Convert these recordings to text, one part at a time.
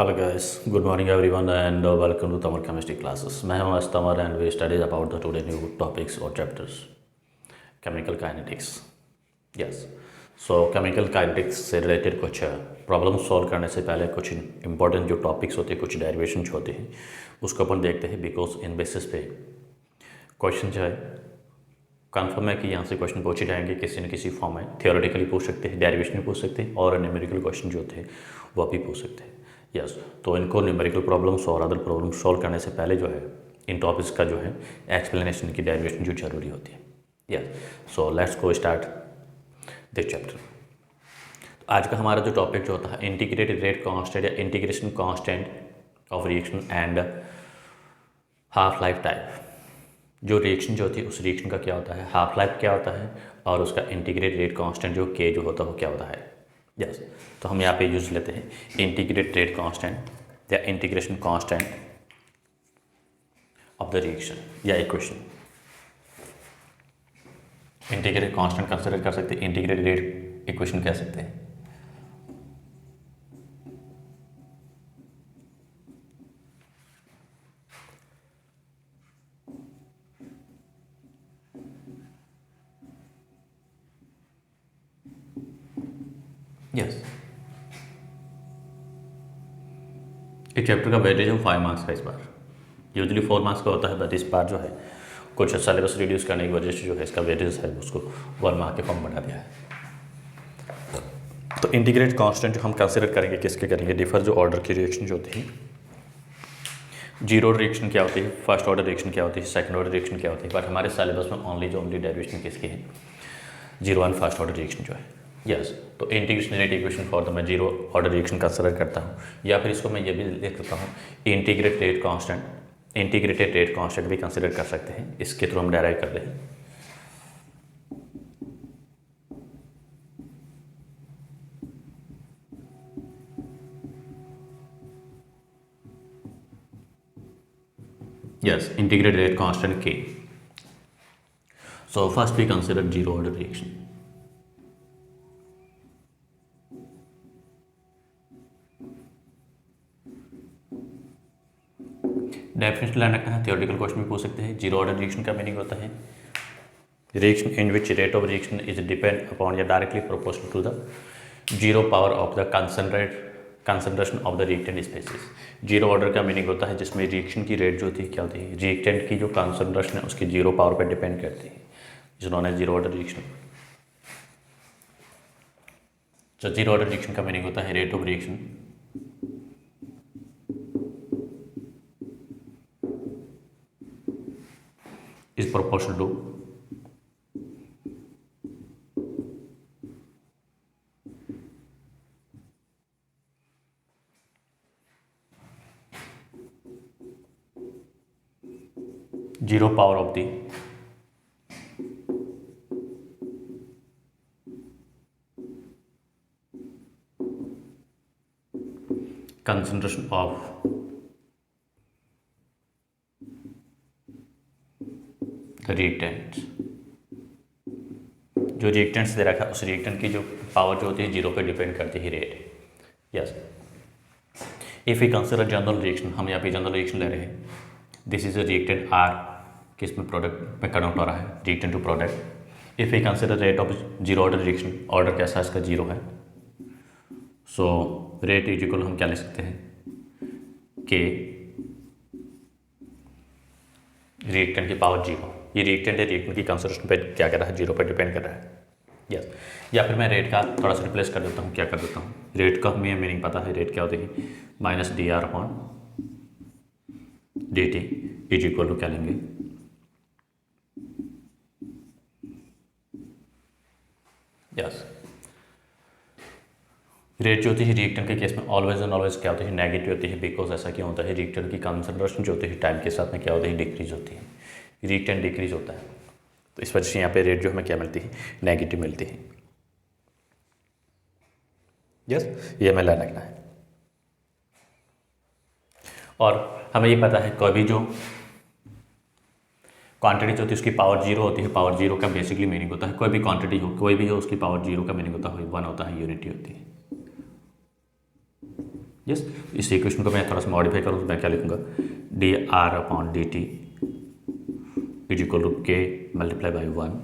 Hello guys, good morning everyone and welcome to Tamar Chemistry classes. मैं हूँ Tamar and we studied about the today new topics or chapters. Chemical kinetics. Yes. So chemical kinetics से related कुछ problem solve करने से पहले कुछ important जो topics होते हैं, कुछ डेरिवेशन होते हैं, उसको अपन देखते हैं बिकॉज इन बेसिस पे क्वेश्चन जो है कन्फर्म है कि यहाँ से क्वेश्चन पूछे जाएंगे किसी न किसी फॉर्म में. थियोरेटिकली पूछ सकते हैं, डेरिवेशन भी पूछ सकते हैं और न्यूमेरिकल क्वेश्चन जो होते हैं वो भी पूछ सकते हैं. यस तो इनको न्यूमेरिकल प्रॉब्लम्स और अदर प्रॉब्लम सॉल्व करने से पहले जो है इन टॉपिक्स का जो है एक्सप्लेनेशन की डेरिवेशन जो जरूरी होती है. Yes so let's go start this chapter. आज का हमारा जो टॉपिक जो होता है इंटीग्रेटेड रेट कांस्टेंट या integration constant of reaction and half life time. जो रिएक्शन जो होती है उस रिएक्शन का क्या होता है, हाफ लाइफ क्या होता है और उसका इंटीग्रेटेड रेट कांस्टेंट जो के जो होता है वो क्या होता है. यस तो हम यहाँ पे यूज लेते हैं इंटीग्रेटेड रेट कांस्टेंट या integration constant of the reaction या इक्वेशन. इंटीग्रेटेड कांस्टेंट कंसिडर कर सकते हैं, इंटीग्रेटेड रेट इक्वेशन कह सकते हैं. यस इस चैप्टर का वेटेज है 5 मार्क्स का. इस बार यूजली 4 मार्क्स का होता है बट इस बार जो है कुछ सिलेबस रिड्यूस करने की वजह से जो है इसका वेटेज है उसको 1 मार्क के फॉर्म बढ़ा दिया है. तो इंटीग्रेट कांस्टेंट जो हम कंसिडर करेंगे किसके करेंगे, डिफर जो ऑर्डर की रिएक्शन जो होती है. जीरो रिएक्शन क्या होती है, फर्स्ट ऑर्डर रिएक्शन क्या होती है, सेकंड ऑर्डर रिएक्शन क्या होती है. बट हमारे सिलेबस में ओनली डेरिवेशन किसकी है, zero and first order reaction जो है. यस तो integration rate equation for the मैं जीरो ऑर्डर रिएक्शन कंसिडर करता हूँ या फिर इसको मैं ये भी लिख सकता हूँ इंटीग्रेटेड रेट कांस्टेंट भी कंसिडर कर सकते हैं. इसके थ्रू हम डेराइव कर लें. Yes integrated rate constant K. So first we consider zero order reaction. Definition ध्यान रखना है, थियोरेटिकल क्वेश्चन भी पूछ सकते हैं. जीरो ऑर्डर रिएक्शन का मीनिंग होता है reaction in which rate of reaction is depend upon या directly proportional to the zero power of the concentration of the reactant species. Zero order का मीनिंग होता है जिसमें रिएक्शन की रेट जो होती है क्या होती है, रिएक्टेंट की जो कंसंट्रेशन है उसकी जीरो पावर पर डिपेंड करती है, is known as zero order reaction. तो जीरो ऑर्डर रिएक्शन का मीनिंग होता है rate of reaction is proportional to zero power of the concentration of reactant. जो रिएक्टेंट्स दे रखा है उस रिएक्टेंट की जो पावर जो होती है जीरो पे डिपेंड करती है rate. Yes if you consider general reaction, हम यहाँ पे जनरल रिएक्शन ले रहे हैं. This is a reactant R किस में प्रोडक्ट में कन्वर्ट हो रहा है, reactant to product. If you consider rate of zero order reaction, order कैसा इसका जीरो है. सो रेट इज इक्वल हम क्या ले सकते हैं के रिएक्टेंट की पावर जीरो. ये रिएक्टेंट है, रिएक्टेंट की कंसंट्रेशन पे क्या कर रहा है, जीरो पे डिपेंड कर रहा है. यस या फिर मैं रेट का थोड़ा सा रिप्लेस कर देता हूँ. क्या कर देता हूँ, रेट का हमें मीनिंग पता है, रेट क्या होती है minus d R upon d t is equal to क्या लेंगे यस. रेट जो होती है रिएक्टेंट के केस में ऑलवेज एंड ऑलवेज क्या होती है, नेगेटिव होती है. बिकॉज ऐसा क्यों होता है, रिएक्टेंट की कंसंट्रेशन जो होती है टाइम के साथ में क्या होती है, डिक्रीज होती है. रिएक्टेंट डिक्रीज होता है तो इस वजह से यहाँ पे रेट जो हमें क्या मिलती है, नेगेटिव मिलती है. यस ये हमें ध्यान रखना है. और हमें ये पता है कोई भी जो क्वांटिटी जो होती है उसकी पावर जीरो होती है. पावर जीरो का बेसिकली मीनिंग होता है कोई भी क्वांटिटी हो, कोई भी हो, उसकी पावर जीरो का मीनिंग होता है वन होता है, यूनिटी होती है. यस, इस इक्वेशन को मैं थोड़ा सा मॉडिफाई करूँ तो मैं क्या लिखूँगा, d R upon d t is equal to k multiply by 1,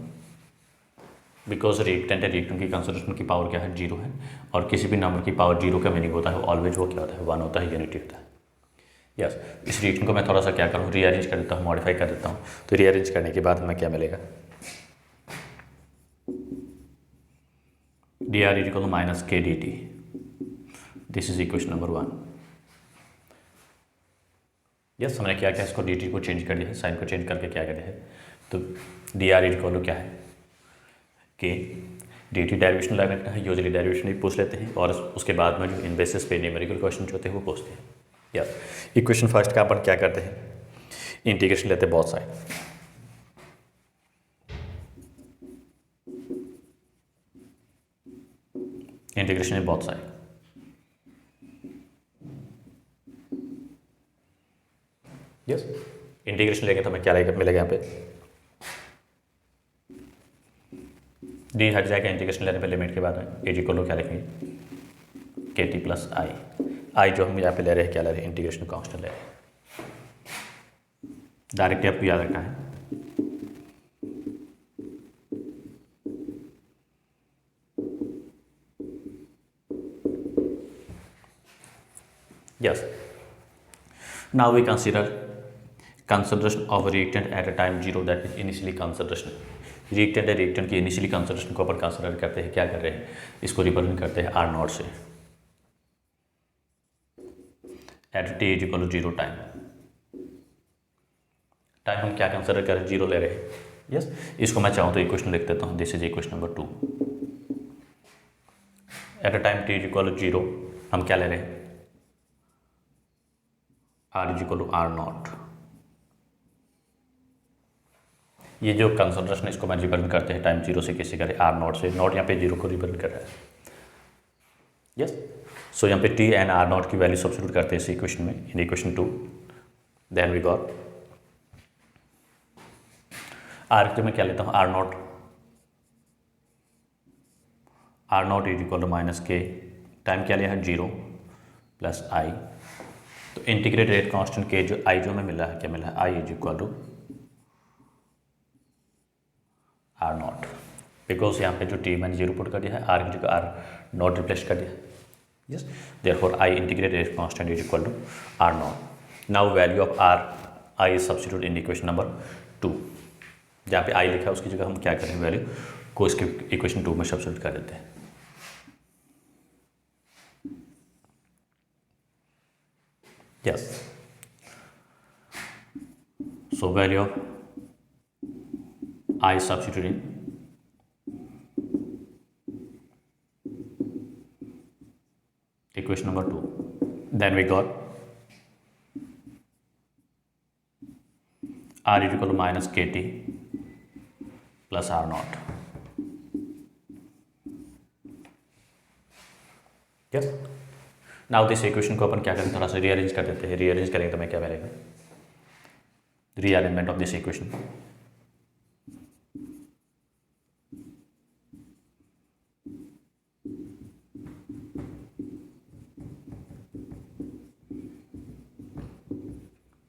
because reactant है, रिएक्टेंट की कंसंट्रेशन की पावर क्या है, 0 है, और किसी भी नंबर की पावर 0 का मीनिंग होता है ऑलवेज वो क्या होता है, 1 होता है, यूनिटी होता है। यस, इस रिएक्शन को मैं थोड़ा सा क्या करूँ, रीअरेंज कर देता हूँ, मॉडिफाई कर देता हूँ। तो रीअरेंज करने के बाद हमें क्या मिलेगा, D R is equal to minus K D T, this is equation number 1। Yes, हमने क्या किया, इसको डी टी को चेंज कर दिया है, साइन को चेंज करके क्या कर दिया है, तो d R is equal to क्या है, के डी टी डेरिवेशन लगता है, यूजली डेरिवेशन ही पूछ लेते हैं, और उसके बाद में जो इन बेसिस पे न्यूमेरिकल क्वेश्चन जो होते हैं वो पूछते हैं। यस, इक्वेशन फर्स्ट का अपन क्या करते हैं, इंटीग्रेशन लेते हैं बहुत साइड, इंटीग्रेशन है बहुत साइड। यस, इंटीग्रेशन लेंगे तो हमें क्या मिलेगा यहाँ पे, डी हट जाएगा इंटीग्रेशन लेने पे, लिमिट के बाद में एज इक्वल टू क्या लिखेंगे, के टी प्लस आई, आई जो हम यहाँ पे ले रहे हैं क्या ले रहे हैं, इंटीग्रेशन कांस्टेंट ले रहे हैं, डायरेक्टली आपको याद रखना है। Yes, now we consider concentration of a reactant at a time 0, that is initially concentration। Reactant है, रिएक्टेंट की इनिशियली कंसंट्रेशन को अपन कंसिडर करते हैं, क्या कर रहे हैं, इसको रिप्रेजेंट करते हैं आर नॉट से, at t is equal to 0 time. Time हम क्या कंसिडर कर रहे हैं, 0 ले रहे हैं। यस, इसको मैं चाहूँ तो इक्वेशन लिख देता हूँ, this is equation number 2। At a time t is equal to 0 हम क्या ले रहे हैं, R is equal to R naught. ये जो कंसंट्रेशन इसको मैं रिप्रेजेंट करते हैं टाइम 0 से किसी करें आर नॉट से, नॉट यहाँ पे 0 को रिप्रेजेंट कर रहा है। यस, सो यहाँ पे टी एंड आर नॉट की वैल्यू सब्स्टिट्यूट करते हैं इस इक्वेशन में, in equation 2, then we got R के मैं क्या लेता हूँ, R naught is equal to minus k, time क्या लिया है 0 प्लस आई, तो इंटीग्रेट रेट कांस्टेंट के जो आई जो हमें मिला है, क्या मिला है, I is equal to R not, because यहाँ पे जो टी मैंने 0 पुट कर दिया है, आर की जगह आर नॉट रिप्लेस कर दिया। Yes, therefore I integrate rate constant is equal to R naught. Now value of R I is substitute in equation number 2, जहाँ पे आई लिखा है उसकी जगह हम क्या करें, वैल्यू को इसके इक्वेशन 2 में सब्स्टिट्यूट कर देते हैं। Yes, so value of I substitute in equation number 2, then we got R is equal to minus KT plus R naught। Yes, now this equation को अपन क्या करें, थोड़ा सा रीअरेंज कर देते हैं, रीअरेंज करेंगे तो मैं क्या मिलेगा, रीअरेंजमेंट ऑफ दिस इक्वेशन,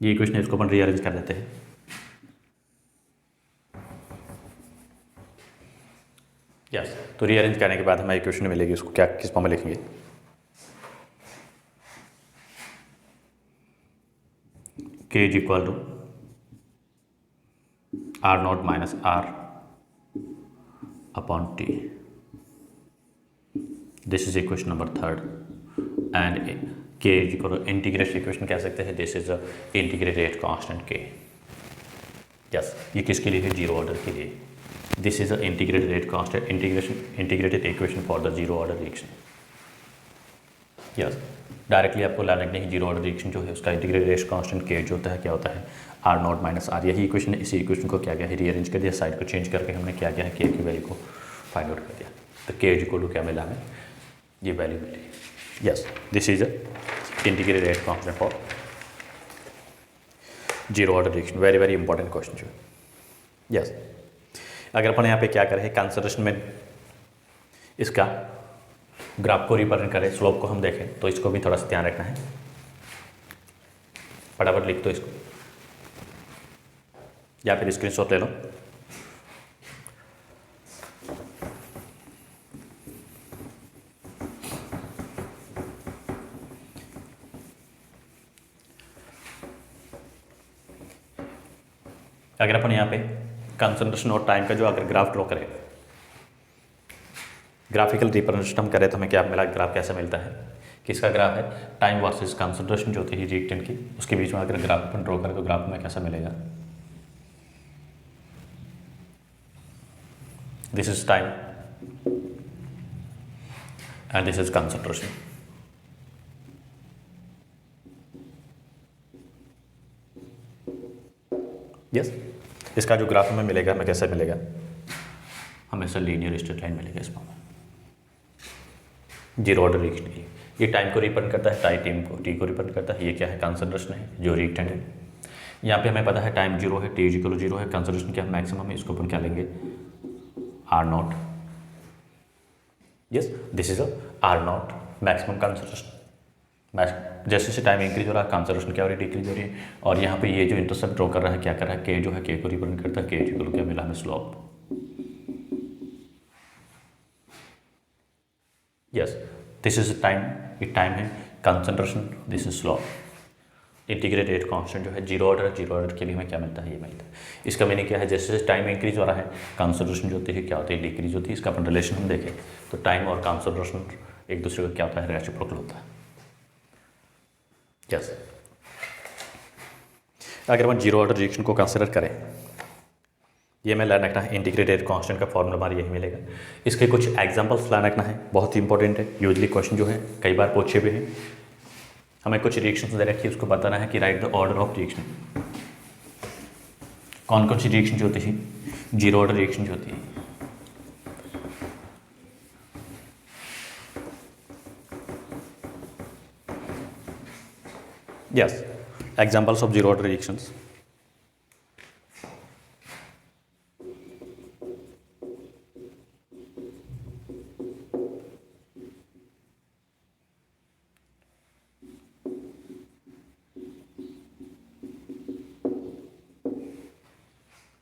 ये इक्वेशन है, इसको अपन रीअरेंज कर देते हैं। यस, तो रीअरेंज करने के बाद हमें इक्वेशन मिलेगी, उसको क्या किस फॉर्म में लिखेंगे, K is equal to R not minus R upon T, this is equation number 3, and K is equal to integrate equation कह सकते हैं, this is a integrated constant K. Yes, ये किसके लिए है, 0 ऑर्डर के लिए, this is a integrated constant integrated equation for the 0 order reaction. Yes, directly आपको लाना नहीं, 0 ऑर्डर रिएक्शन जो है उसका इंटीग्रेटेड कांस्टेंट के जो होता है क्या होता है, आर नॉट माइनस आर। यही इक्वेशन है, इसी इक्वेशन को क्या किया है, रीअरेंज कर दिया, साइड को चेंज करके हमने क्या किया है, के की वैल्यू को फाइंड आउट कर दिया, तो के इज इक्वल टू क्या मिला हमें, ये वैल्यू मिली। Yes, this is a integrated constant for 0 order reaction, very very important question जो। यस, अगर अपन यहाँ पे क्या करें, कंसिडरेशन में इसका ग्राफ को रिप्रेजेंट करें, स्लोप को हम देखें, तो इसको भी थोड़ा सा ध्यान रखना है। फटाफट लिख दो इसको या फिर स्क्रीनशॉट ले लो। अगर अपन यहाँ पे कंसंट्रेशन और टाइम का जो अगर ग्राफ ड्रॉ करें, ग्राफिकल रिप्रेजेंटेशन हम करें, तो हमें क्या मिला, ग्राफ कैसा मिलता है, किसका ग्राफ है, टाइम वर्सेस कंसंट्रेशन जो होती है रिएक्टेंट की, उसके बीच में अगर ग्राफ अपन ड्रॉ करें तो ग्राफ में कैसा मिलेगा, this is time and this is concentration. Yes, इसका जो ग्राफ हमें मिलेगा, हमें कैसा मिलेगा, हमेशा लीनियर स्ट्रेट लाइन मिलेगा इसमें, जीरो ऑर्डर रिएक्शन की। ये टाइम को रिप्रेजेंट करता है, टाइम को टी को रिप्रेजेंट करता है, ये क्या है, कंसंट्रेशन है जो रिएक्टेंट है। यहाँ पे हमें पता है टाइम जीरो है, टी इक्वल टू जीरो है, कंसंट्रेशन क्या है, मैक्सिमम है, इसको अपन क्या लेंगे, R not. Yes, this is R naught maximum concentration. जैसे जैसे टाइम इंक्रीज हो रहा है, कंसंट्रेशन क्या हो रही है, डिक्रीज हो रही है। और यहाँ पे ये जो इंटरसेप्ट ड्रॉ कर रहा है क्या कर रहा है, के जो है के को रिप्रेजेंट करता है, के इक्वल क्या मिला हमें, slope. Yes, this is time, ये टाइम है, concentration, this is slope. Integrate rate constant जो है जीरो ऑर्डर के लिए हमें क्या मिलता है, ये मिलता है। इसका मीनिंग क्या है, जैसे जैसे टाइम इंक्रीज हो रहा है, कंसंट्रेशन जो होती है क्या होती है, डिक्रीज होती है। इसका अपन रिलेशन हम देखें तो टाइम और कंसंट्रेशन एक दूसरे का क्या होता है, रेसिप्रोकल होता है। यस, अगर हम जीरो ऑर्डर रिएक्शन को कंसिडर करें, ये मैं लाइन रखना है, इंटीग्रेटेड कांस्टेंट का फॉर्मूला हमारा यही मिलेगा। इसके कुछ एग्जांपल्स लाइन रखना है, बहुत ही इंपॉर्टेंट है। यूजली क्वेश्चन जो है कई बार पूछे भी हैं। हमें कुछ रिएक्शंस दे रखी है, उसको बताना है कि right the order of reaction. कौन कौन सी रिएक्शन जो होती है, जीरो ऑर्डर रिएक्शन जो होती है। Yes, examples of zero order reactions.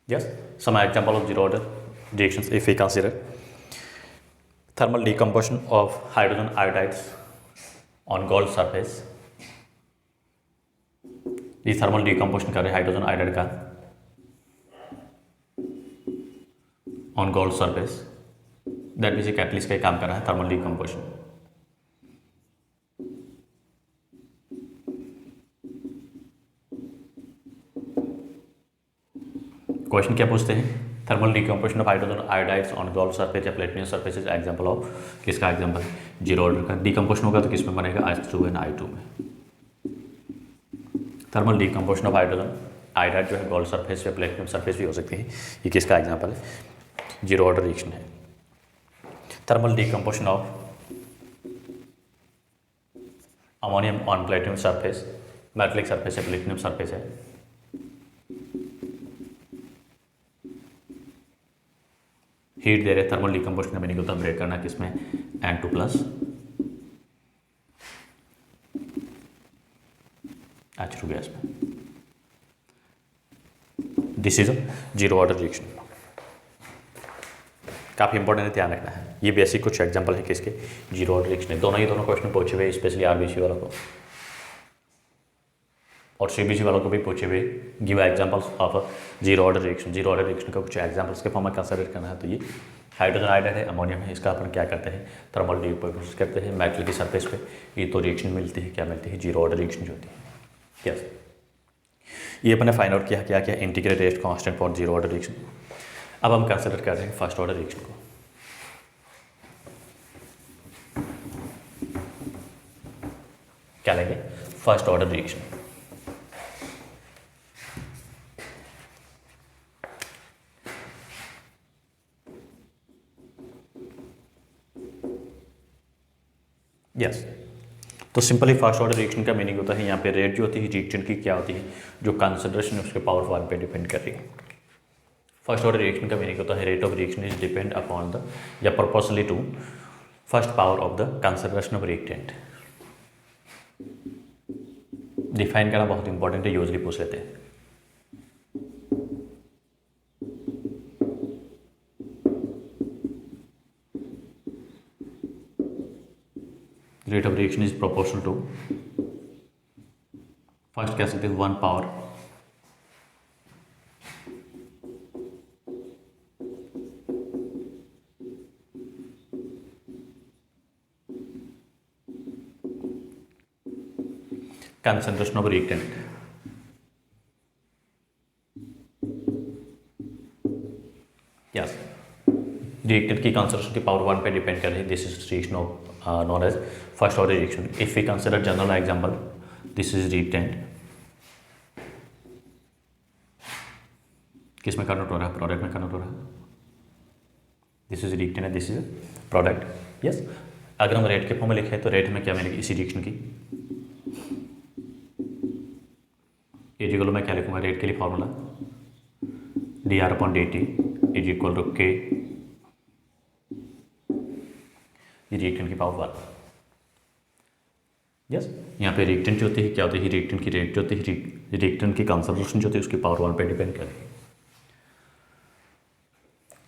Yes, some example of zero order reactions if we consider thermal decomposition of hydrogen iodides on gold surface। ये thermal decomposition कर रहे हैं हाइड्रोजन आयोडाइड का on gold surface, that means ये catalyst का काम कर रहा है, थर्मल डिकम्पोजिशन। क्वेश्चन क्या पूछते हैं, thermal decomposition of hydrogen iodides on gold surface या platinum surface is example of, किसका एग्जांपल, जीरो ऑर्डर का। डिकम्पोजिशन होगा तो किस में बनेगा, H2 एंड I2 में। Thermal decomposition of hydrogen iodide जो है गोल्ड सरफेस या प्लेटिनियम सरफेस भी हो सकती है, ये किसका एग्जांपल है, जीरो ऑर्डर रिएक्शन है। Thermal decomposition of ammonium on platinum surface, metallic surface है, प्लेटिनियम सरफेस है। हीट दे रहे, थर्मल डिकम्पोजिशन का मीनिंग होता है ब्रेक करना, किसमें, N2 प्लस H2 गैस में। This is zero order reaction, काफ़ी इंपॉर्टेंट है, ध्यान रखना है। ये बेसिक कुछ एग्जांपल है किसके, जीरो ऑर्डर रिएक्शन है। दोनों क्वेश्चन पूछे हुए, स्पेशली आरबीसी वालों को और सीबीसी वालों को भी पूछे हुए, give examples of zero order reaction. Zero order reaction का कुछ एग्जांपल्स के फॉर्म में कंसिडर करना है। तो ये हाइड्रोजन आयोडाइड है, अमोनियम है, इसका अपन क्या करते हैं, थर्मल डिकम्पोजिशन करते हैं मेटल की सरफेस पे। ये तो रिएक्शन मिलती है, क्या मिलती है, जीरो ऑर्डर रिएक्शन जो होती है। यस, ये अपने फाइंड आउट किया क्या क्या, integrated rate constant for zero order reaction. अब हम कंसिडर कर रहे हैं फर्स्ट ऑर्डर रिएक्शन को। क्या लेंगे, फर्स्ट ऑर्डर रिएक्शन। यस, तो सिंपली फर्स्ट ऑर्डर रिएक्शन का मीनिंग होता है, यहाँ पे रेट जो होती है रिएक्शन की क्या होती है, जो कंसंट्रेशन उसके पावर फॉर्म पे डिपेंड कर रही है। फर्स्ट ऑर्डर रिएक्शन का मीनिंग होता है rate of reaction is depend upon the या proportionally to first power of the concentration of reactant. Define करना बहुत इंपॉर्टेंट है, यूजली पूछ लेते हैं। Rate of reaction is proportional to, first कह सकते हैं 1 power concentration of reactant. Yes, reactant की कंसंट्रेशन की पावर 1 पे डिपेंड कर रही है। This is reaction of non as first order reaction. If we consider general example, this is reactant, किस में कन्वर्ट हो रहा है? प्रोडक्ट में कन्वर्ट हो रहा है। This is reactant, this is product. Yes, अगर हम रेट के फॉर्म में लिखे तो रेट में क्या मिलेगी इसी रिएक्शन की? इजिकल मैं क्या लिखूंगा रेट के लिए? Formula dr/dt is equal to K reactant की पावर 1। यस, यहाँ पे रिएक्टेंट जो होती है क्या होती है? रिएक्टेंट की रेट जो होती है, रिएक्टेंट की कंसंट्रेशन जो होती है उसकी पावर 1 पे डिपेंड कर रही है।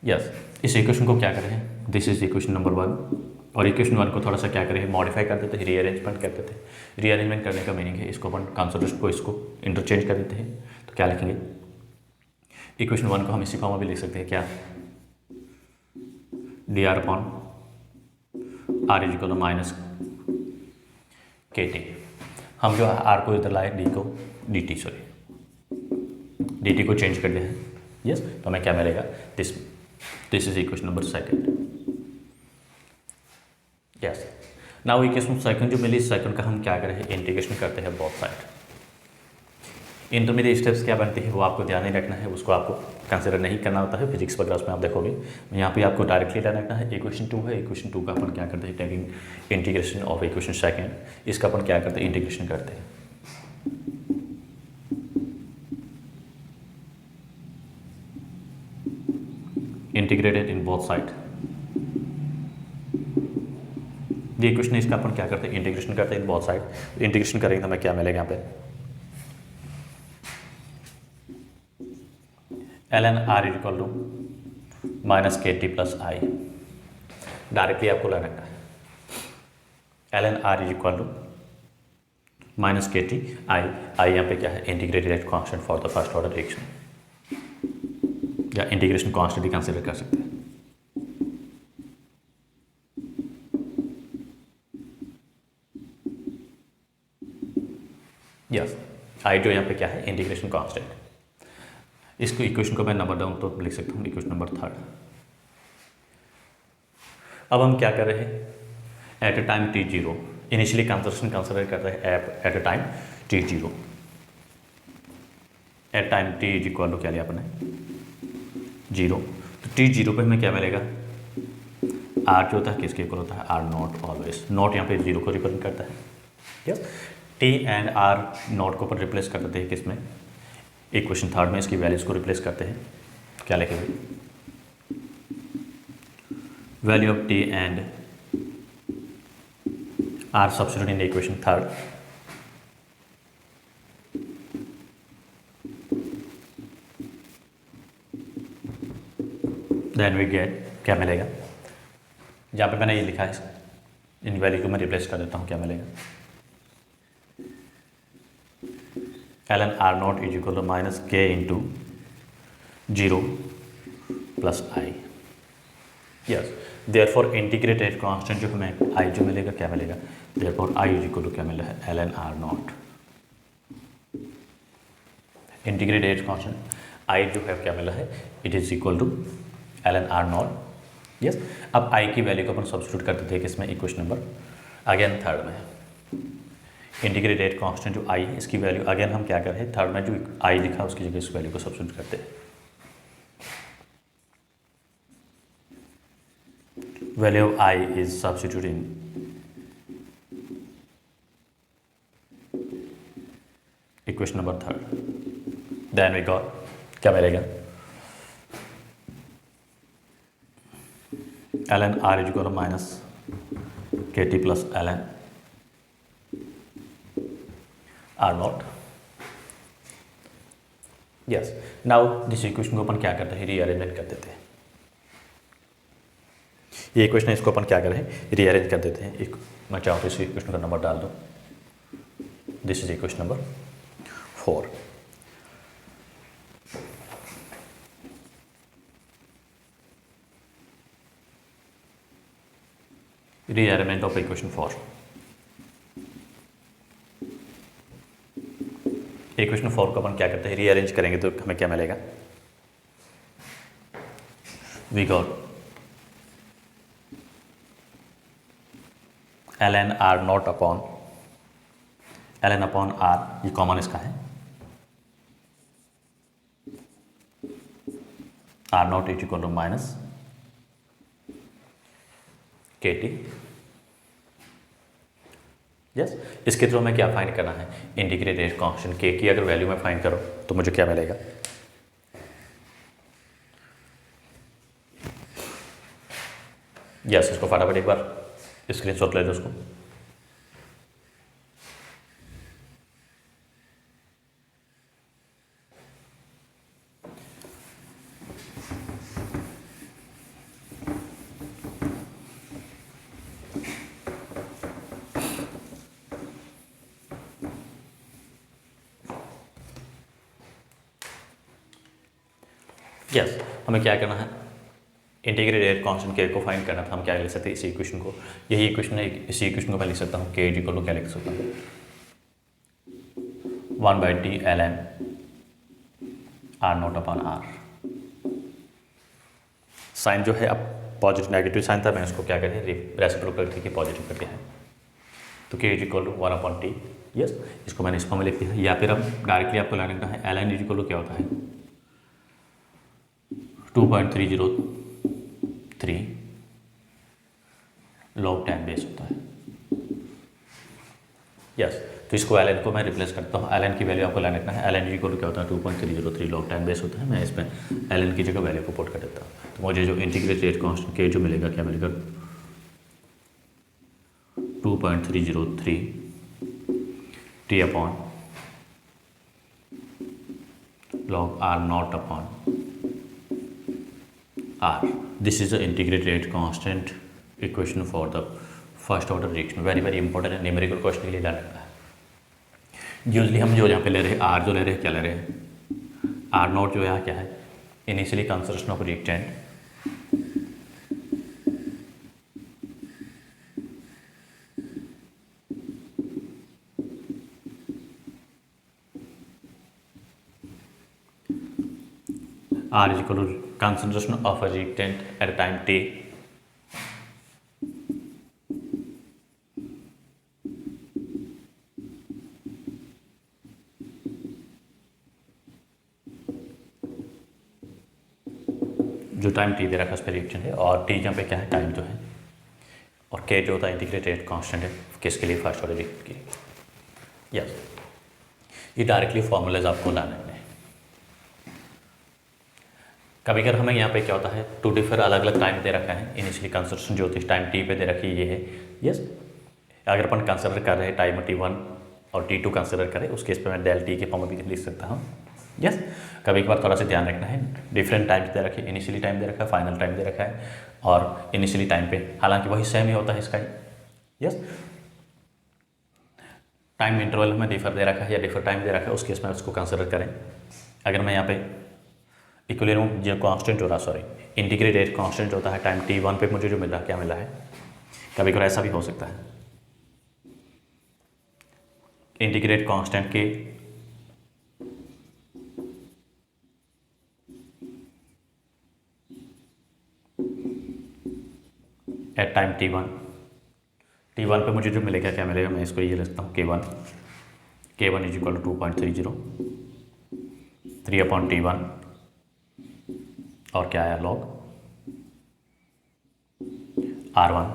यस, इस इक्वेशन को क्या करें? दिस इज इक्वेशन नंबर 1, और इक्वेशन 1 को थोड़ा सा क्या करें? मॉडिफाई कर देते हैं, रीअरेंजमेंट कर देते हैं। रीअरेंजमेंट करने का मीनिंग है इसको अपन कंसंट्रेशन को इसको इंटरचेंज कर देते हैं। तो क्या लिखेंगे? इक्वेशन 1 को हम इसी फॉर्म में भी लिख सकते हैं, क्या? dr/r is equal to minus KT। हम जो r को इधर लाए, डी को dt को चेंज कर दिया है। यस, तो हमें क्या मिलेगा? This is equation number 2। Yes, now equation second जो मिली, सेकंड का हम क्या करें? इंटीग्रेशन करते हैं बोथ साइड। इंटरमीडिएट स्टेप्स क्या बनती है वो आपको ध्यान नहीं रखना है, उसको आपको कंसिडर नहीं करना होता है। फिजिक्स वगैरह उसमें आप देखोगे, यहाँ पे आपको डायरेक्टली ध्यान रखना है। इक्वेशन 2 है, इक्वेशन 2 का अपन क्या करते हैं? Taking integration of equation second, इसका अपन क्या करते हैं? इंटीग्रेशन करते हैं। Integrated in both side. ये इक्वेशन इसका अपन क्या करते हैं? इंटीग्रेशन करते हैं इन बोथ साइड। इंटीग्रेशन करेंगे तो हमें क्या मिलेगा? यहाँ पे ln r is equal to minus KT plus I. Directly आपको लगा रखना है ln r is equal to minus KT I यहाँ पे क्या है? Integrated constant for the first order reaction, या इंटीग्रेशन कांस्टेंट ही कंसिडर कर सकते हैं। यस, आई जो यहाँ पे क्या है? Integration constant. इसको इक्वेशन को मैं नंबर डाउन तो लिख सकता हूँ, इक्वेशन नंबर 3। अब हम क्या कर रहे हैं? At a time t0, initially concentration consider कर रहे हैं at a time t0। At time t is equal to क्या लिया अपने? 0। तो t0 पे हमें क्या मिलेगा? r जो होता है किसके इक्वल होता है? r not always. नॉट यहाँ पे 0 को रिप्रेजेंट करता है। Yes, t and r not को अपन रिप्लेस कर देते हैं किसमें? इक्वेशन 3 में इसकी वैल्यूज को रिप्लेस करते हैं। क्या लिखेंगे? Value of t and r substitute in equation 3। Then we get, क्या मिलेगा? जहाँ पे मैंने ये लिखा है, इन वैल्यू को मैं रिप्लेस कर देता हूँ। क्या मिलेगा? ln r not is equal to minus K into 0 plus I. Yes, therefore integrated constant जो हमें आई जो मिलेगा, क्या मिलेगा? Therefore I is equal to क्या मिला है? ln r not. Integrated constant I जो है क्या मिला है? It is equal to ln r not. Yes, अब आई की वैल्यू को अपन सब्स्टिट्यूट कर देते हैं किसमें? इक्वेशन नंबर अगेन 3 में। इंटीग्रेटेड कांस्टेंट जो आई है इसकी वैल्यू अगेन हम क्या कर रहे हैं? 3 में जो आई लिखा उसकी जगह इस वैल्यू को सब्स्टिट्यूट करते हैं। Value of I is substitute in equation number 3। Then we got, क्या मिलेगा? ln r is equal to minus K T plus L N R not. Yes, now this equation को अपन क्या करते हैं, रीअरेंजमेंट कर देते हैं। ये इक्वेशन है, इसको अपन क्या करें, रीअरेंज कर देते हैं। मैं चाहूँ तो इस इक्वेशन का नंबर डाल दूँ। This is equation number 4। Rearrangement of equation 4। Equation 4 को अपन क्या करते हैं, रीअरेंज करेंगे तो हमें क्या मिलेगा, we got L N R naught upon L N upon R, ये कॉमन इसका है, R naught is equal to minus K T. Yes, इसके थ्रू हमें क्या फाइंड करना है, इंटीग्रेटेड कांस्टेंट के की अगर वैल्यू में फाइंड करो तो मुझे क्या मिलेगा, यस, इसको फटाफट एक बार स्क्रीनशॉट ले लो उसको। यस, हमें क्या करना है, इंटीग्रेटेड कांस्टेंट के को फाइंड करना था। हम क्या लिख सकते हैं, इसी इक्वेशन को, यही इक्वेशन है, इसी इक्वेशन को मैं लिख सकता हूँ, के इज इक्वल टू क्या लिख सकता हूँ, 1/t ln R naught upon R. Sign जो है अब पॉजिटिव नेगेटिव साइन था, मैं उसको क्या करते हैं, रेसिप्रोकल करके पॉजिटिव कर दिया है, तो के is equal to 1/t। Yes, इसको मैंने इस फॉर्म में लिख दिया, या फिर अब डायरेक्टली आपको लिखना है ln इज इक्वल टू क्या होता है, 2.303 log 10 बेस होता है। यस, तो इसको एल एन को मैं रिप्लेस करता हूँ, एल एन की वैल्यू आपको लाने रखना है, एल एन इक्वल टू क्या होता है, 2.303 log 10 बेस होता है। मैं इसमें एल एन की जगह वैल्यू को पुट कर देता हूँ, तो मुझे जो इंटीग्रेटेड कांस्टेंट के जो मिलेगा, क्या मिलेगा, 2.303 T upon log r not upon r। This is the integrated constant equation for the first order reaction. Very very important है, न्यूमेरिकल क्वेश्चन के लिए ध्यान रखना है। यूजली हम जो यहाँ पे ले रहे हैं, आर जो ले रहे हैं, क्या ले रहे हैं, आर नॉट जो यहाँ क्या है, initially concentration of reactant, R is equal to concentration of a reactant at a time t, जो टाइम t दे रखा है उस पर रिएक्शन है, और t यहाँ पे क्या है, टाइम जो है, और k जो होता है इंटीग्रेटेड कांस्टेंट है, किसके लिए, फर्स्ट ऑर्डर रिएक्शन के लिए। यस, ये डायरेक्टली फॉर्मूलाज आपको लाने हैं। कभी कभी हमें यहाँ पे क्या होता है, टू डिफर अलग अलग टाइम दे रखा है, इनिशियली कंसिडरेशन जो होती है टाइम टी पे दे रखी ये है। यस, अगर अपन कंसिडर कर रहे हैं टाइम T1 और T2 कंसिडर करें, उस केस पे मैं डेल टी के फॉर्म में भी लिख सकता हूँ। यस, कभी कभार थोड़ा सा ध्यान रखना है, डिफरेंट टाइम दे रखे, इनिशियली टाइम दे रखा है, फाइनल टाइम दे रखा है, और इनिशियली टाइम पे हालांकि वही सेम ही होता है इसका। यस, टाइम इंटरवल हमें डिफर दे रखा है या डिफर टाइम दे रखा है, उस केस में उसको कंसिडर करें। अगर मैं यहाँ पे इक्विलिब्रियम जो कांस्टेंट हो रहा, सॉरी इंटीग्रेटेड कांस्टेंट होता है टाइम T1 पे मुझे जो मिला, क्या मिला है, कभी कभी ऐसा भी हो सकता है, इंटीग्रेट कांस्टेंट के एट टाइम T1 पे मुझे जो मिलेगा, क्या मिलेगा, मैं इसको ये लिखता हूँ K1 is equal to 2.30 3/T1, और क्या आया, log R1।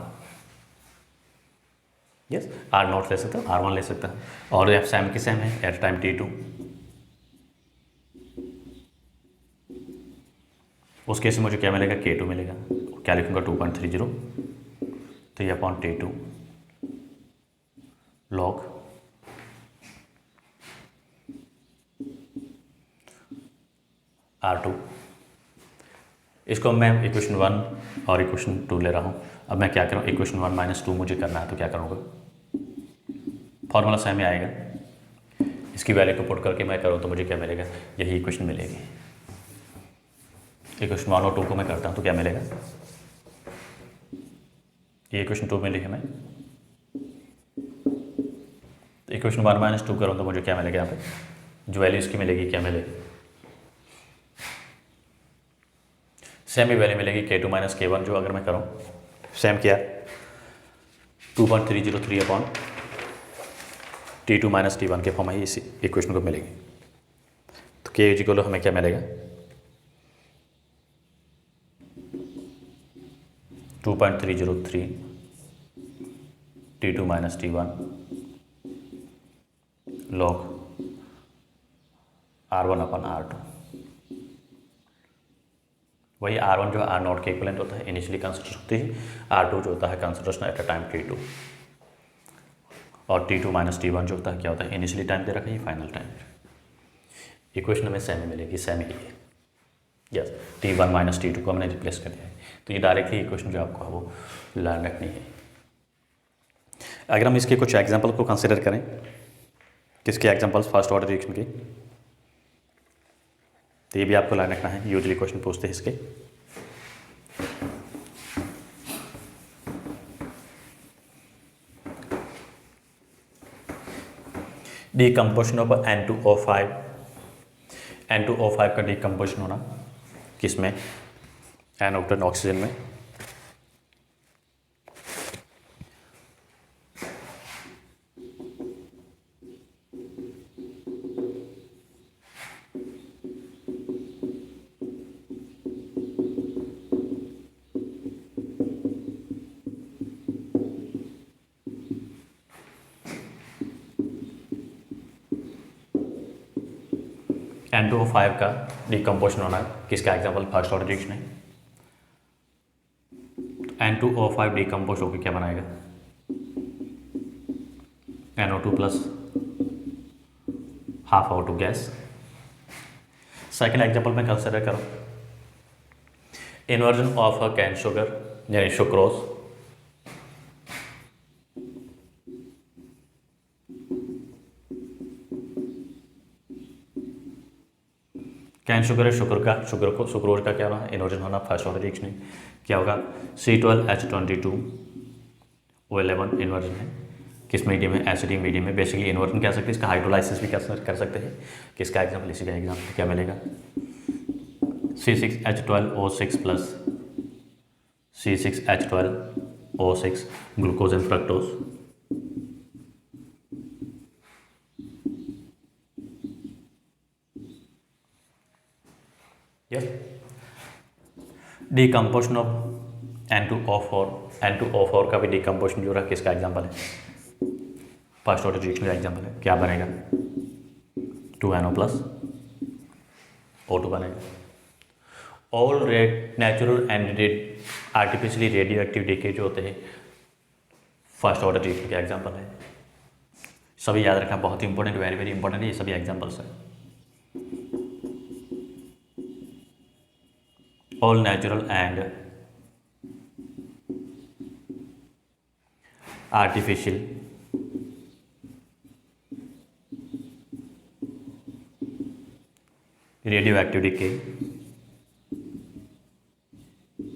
Yes, R not ले सकता हूँ, R1 ले सकता हूँ, और एफ सेम की सेम है एट टाइम T2। उस केस में मुझे क्या मिलेगा, K2 मिलेगा, क्या लिखूंगा, 2.30 3/T2 log R2। इसको मैं इक्वेशन 1 और इक्वेशन 2 ले रहा हूँ। अब मैं क्या करूँ, इक्वेशन 1 - 2 मुझे करना है, तो क्या करूँगा, फॉर्मूला सेम ही आएगा। इसकी वैल्यू को पुट करके मैं करूँ तो मुझे क्या मिलेगा, यही इक्वेशन मिलेगी। इक्वेशन 1 और 2 को मैं करता हूँ तो क्या मिलेगा, ये इक्वेशन 2 मिली हमें। इक्वेशन 1 - 2 करूँ तो मुझे क्या मिलेगा, यहाँ पे जो वैल्यू इसकी मिलेगी क्या मिलेगी, सेम ही वैल्यू मिलेगी K2 - K1। जो अगर मैं करूँ सेम क्या 2.303/T2 - T1 के फॉर्म में इसी इक्वेशन को मिलेगी। तो K इक्वल हमें क्या मिलेगा 2.303 T2 - T1 log R1/R2। वही R1 जो है R0 के इक्वलेंट होता है, इनिशियली कंसिडर होती है। R2 जो होता है consideration eight a time T2, और T2 - T1 जो होता है क्या होता है, इनिशियली टाइम दे रखा है, फाइनल टाइम। इक्वेशन हमें सेम मिलेगी, सेम ही है। यस, T1 - T2 को हमने रिप्लेस कर दिया है। तो ये डायरेक्टली इक्वेशन जो आपको है वो लर्न रखनी है। अगर हम इसके कुछ एग्जाम्पल को कंसिडर करें, किसके एग्जाम्पल्स, फर्स्ट ऑर्डर रिएक्शन की, तो ये भी आपको लर्न रखना है। यूजली क्वेश्चन पूछते हैं इसके। Decomposition of N2O5। N2O5 का डिकम्पोजिशन होना किसमें, N ऑक्टेन ऑक्सीजन में। N2O5 का डिकम्पोजिशन होना किसका एग्जाम्पल, फर्स्ट ऑर्डर रिएक्शन है। N2O5 डिकम्पोज होकर क्या बनाएगा, NO2 plus half O2 gas. Second example में कंसिडर करो inversion of a cane sugar यानी सुक्रोज। कैन शुगर है, सुक्रोज का क्या होना है, इन्वर्जन होना, फर्स्ट ऑर्डर रिएक्शन है। क्या होगा C12H22O11 इन्वर्जन है। किस मीडियम में, एसिडिक मीडियम में। बेसिकली इन्वर्जन कह सकते हैं, इसका हाइड्रोलाइसिस भी कर सकते हैं। किसका एग्जाम्पल, इसी का एग्जाम्पल क्या मिलेगा C6H12O6 plus C6H12O6 glucose and fructose. Decomposition of N2O4 का भी डिकम्पोजिशन जो रहा किसका एग्जाम्पल है, फर्स्ट ऑर्डर रिएक्शन का एग्जाम्पल है। क्या बनेगा 2NO प्लस O2 बनेगा। All natural and artificially radioactive decay जो होते हैं फर्स्ट ऑर्डर रिएक्शन का एग्जाम्पल है। सभी याद रखना, बहुत ही इंपॉर्टेंट, वेरी वेरी इंपॉर्टेंट है, ये सभी एग्जाम्पल्स हैं। All natural and artificial radioactive decay,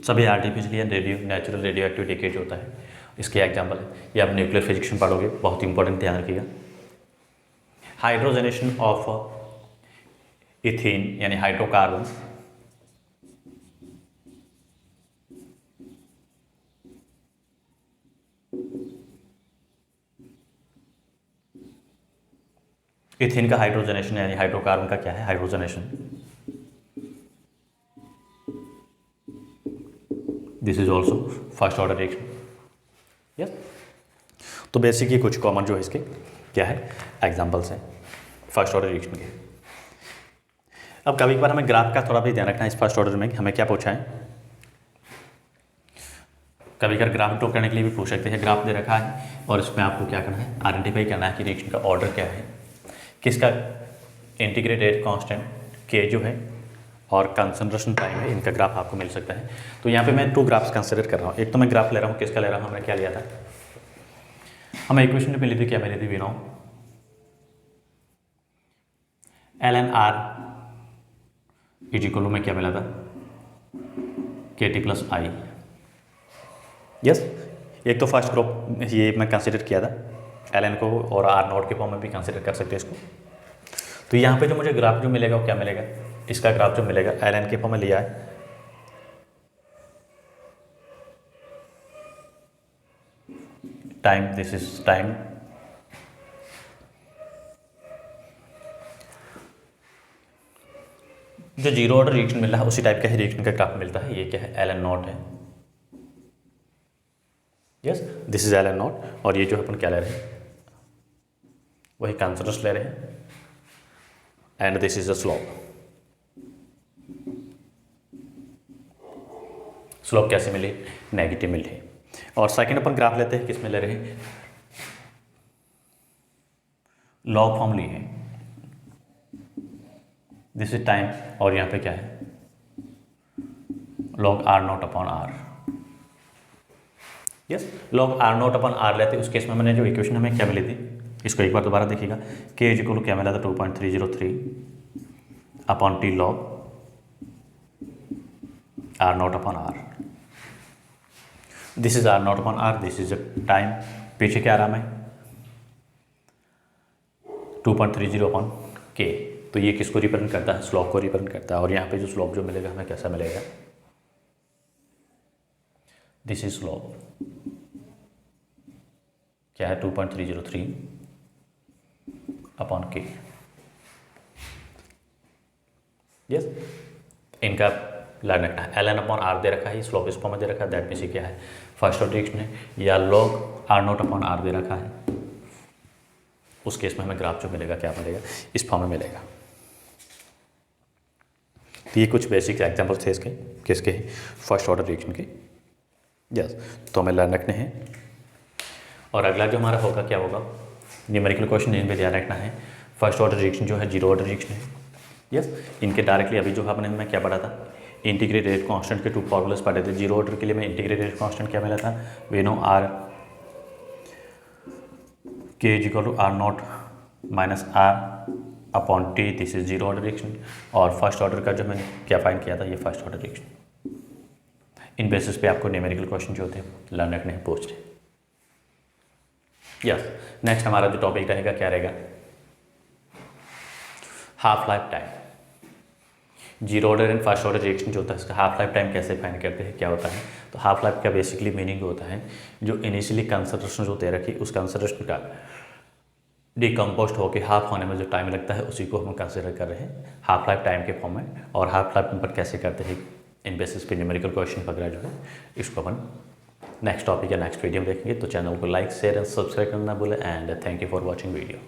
सभी artificial and natural radioactive decay जो होता है इसके एग्जाम्पल है। ये आप न्यूक्लियर फिजिक्स में पढ़ोगे, बहुत ही इंपॉर्टेंट, ध्यान रखिएगा। हाइड्रोजनेशन ऑफ इथीन यानी हाइड्रोकार्बन, इथीन का हाइड्रोजनेशन यानी हाइड्रोकार्बन का क्या है, hydrogenation. This is also first order reaction. Yes, तो बेसिक ये कुछ कॉमन जो है इसके क्या है, एग्जाम्पल्स हैं फर्स्ट ऑर्डर रिएक्शन के। अब कभी कभार हमें ग्राफ का थोड़ा भी ध्यान रखना है इस फर्स्ट ऑर्डर में, हमें क्या पूछा है, कभी कभी ग्राफ ड्रॉ करने के लिए भी पूछ सकते हैं। ग्राफ दे रखा है और इसमें आपको क्या करना है, आइडेंटिफाई करना है कि रिएक्शन का ऑर्डर क्या है, किसका इंटीग्रेटेड कांस्टेंट के जो है और कंसंट्रेशन टाइम है, इनका ग्राफ आपको मिल सकता है। तो यहाँ पे मैं 2 ग्राफ्स कंसिडर कर रहा हूँ। एक तो मैं ग्राफ ले रहा हूँ, किसका ले रहा हूँ, हमने क्या लिया था, हमें इक्वेशन मिली थी, क्या मिली थी, we know ln r is equal to में क्या मिला था, kt + i। यस, एक तो फर्स्ट ग्रुप ये मैं कंसिडर किया था, ln को, और r नॉट के फॉर्म में भी कंसिडर कर सकते हैं इसको। तो यहाँ पे जो मुझे ग्राफ जो मिलेगा वो क्या मिलेगा, इसका ग्राफ जो मिलेगा ln के फॉर्म में लिया है, टाइम, दिस इज टाइम, जो जीरो ऑर्डर रिएक्शन मिल रहा है उसी टाइप का ही रिएक्शन का ग्राफ मिलता है। ये क्या है, ln नॉट है, yes, this is ln not. और ये जो अपन क्या ले रहे हैं, वही कंसंट्रेशन ले रहे हैं, and this is the slope. Slope कैसे मिली, नेगेटिव मिली। और सेकंड अपन ग्राफ लेते हैं, किस में ले रहे हैं, लॉग फॉर्म ली है, दिस इज टाइम, और यहाँ पे क्या है, log r0/r। Yes, log r0/r लेते, उस केस में मैंने जो इक्वेशन हमें क्या मिली थी, इसको एक बार दोबारा देखिएगा, k = क्या मिला था, 2.303/t log r0/r। This is r0/r, this is time, पीछे क्या आ रहा है, 2.30/k। तो ये किसको रिप्रेजेंट करता है, स्लोप को रिप्रेजेंट करता है। और यहाँ पे जो स्लोप जो मिलेगा हमें कैसा मिलेगा, दिस इज स्लोप, क्या है, 2.303/k। यस, इनका लर्न रखना है, ln/r दे रखा है, स्लोप इस फॉर्म में दे रखा है, दैट मीन्स क्या है, फर्स्ट ऑर्डर रिएक्शन है, या log r0/r दे रखा है, उस केस में हमें ग्राफ जो मिलेगा क्या मिलेगा, इस फॉर्म में मिलेगा। तो ये कुछ बेसिक एग्जांपल्स थे इसके, किसके, फर्स्ट ऑर्डर रिएक्शन के। यस, तो हमें लर्न रखने हैं। और अगला जो हमारा होगा क्या होगा, न्यूमेरिकल क्वेश्चन इन पे ध्यान रखना है। फर्स्ट ऑर्डर रिएक्शन जो है जीरो ऑर्डर रिएक्शन है। यस, इनके डायरेक्टली अभी जो आपने मैं क्या पढ़ा था, इंटीग्रेटेड कांस्टेंट के 2 फॉर्मूलाज पढ़े थे। जीरो ऑर्डर के लिए मैं इंटीग्रेटेड कांस्टेंट क्या मिला था, we know r k = r0 - r/t, this is zero order reaction. और फर्स्ट ऑर्डर का जो मैंने क्या फाइंड किया था, ये फर्स्ट ऑर्डर रिएक्शन। इन बेसिस पे आपको न्यूमेरिकल क्वेश्चन जो होते हैं लर्न रखने हैं, पूछ रहे। यस, नेक्स्ट हमारा जो टॉपिक रहेगा क्या रहेगा, half life time. Zero order and first order reaction जो होता है इसका हाफ लाइफ टाइम कैसे फाइंड करते हैं, क्या होता है। तो हाफ लाइफ का बेसिकली मीनिंग होता है जो इनिशियली कंसंट्रेशन जो दे रखी उस कंसंट्रेशन का डिकम्पोस्ट होकर हाफ होने में जो टाइम लगता है उसी को हम कंसिडर कर रहे हैं हाफ लाइफ टाइम के फॉर्म में। और हाफ लाइफ पर कैसे करते हैं, इन बेसिस पे न्यूमेरिकल क्वेश्चन वगैरह जो है इसको अपन नेक्स्ट टॉपिक या नेक्स्ट वीडियो में देखेंगे। तो चैनल को लाइक शेयर एंड सब्सक्राइब करना ना भूलें, and thank you for watching video.